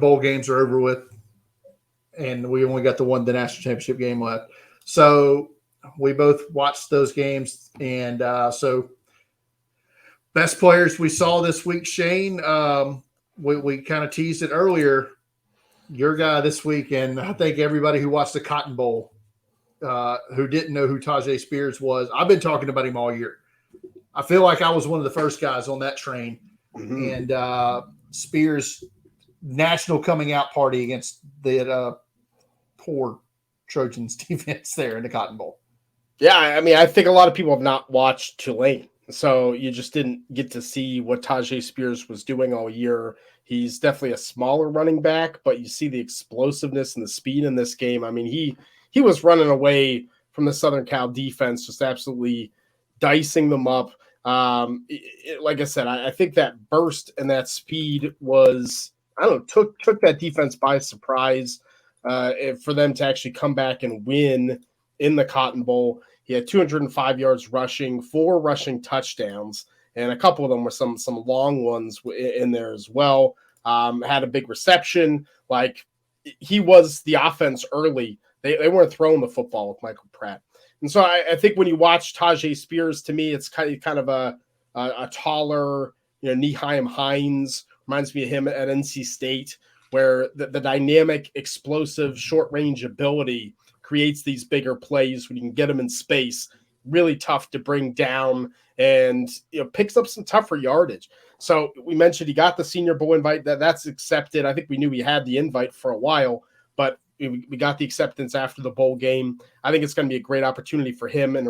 bowl games are over with, and we only got the national championship game left. So we both watched those games, and so best players we saw this week, Shane. We kind of teased it earlier. Your guy this week, and I think everybody who watched the Cotton Bowl who didn't know who Tyjae Spears was, I've been talking about him all year. I feel like I was one of the first guys on that train. Mm-hmm. And Spears' national coming out party against the poor Trojans defense there in the Cotton Bowl. Yeah, I mean, I think a lot of people have not watched Tulane, so you just didn't get to see what Tyjae Spears was doing all year. He's definitely a smaller running back, but you see the explosiveness and the speed in this game. I mean, he was running away from the Southern Cal defense, just absolutely dicing them up. Like I said, I think that burst and that speed was, took that defense by surprise for them to actually come back and win in the Cotton Bowl. He had 205 yards rushing, 4 rushing touchdowns, and a couple of them were some long ones in there as well. Had a big reception. Like, he was the offense early. They weren't throwing the football with Michael Pratt. And so I think when you watch Tyjae Spears, to me, it's kind of a taller, Nyheim Hines. Reminds me of him at NC State, where the dynamic, explosive, short-range ability creates these bigger plays when you can get them in space. Really tough to bring down, and picks up some tougher yardage. So we mentioned he got the Senior Bowl invite. That's accepted. I think we knew he had the invite for a while, but we got the acceptance after the bowl game. I think it's going to be a great opportunity for him, and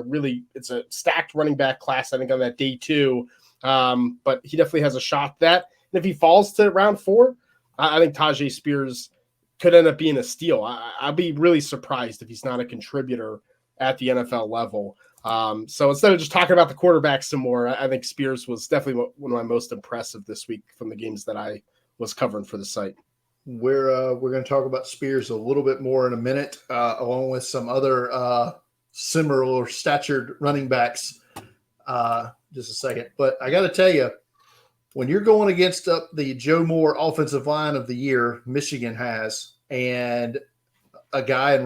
it's a stacked running back class, I think, on that day 2. But he definitely has a shot at that. And if he falls to round 4, I think Tyjae Spears could end up being a steal. I'd be really surprised if he's not a contributor at the NFL level. So instead of just talking about the quarterback some more, I think Spears was definitely one of my most impressive this week from the games that I was covering for the site. We're going to talk about Spears a little bit more in a minute, along with some other similar statured running backs. Just a second, but I got to tell you, when you're going against the Joe Moore offensive line of the year, Michigan has, and a guy in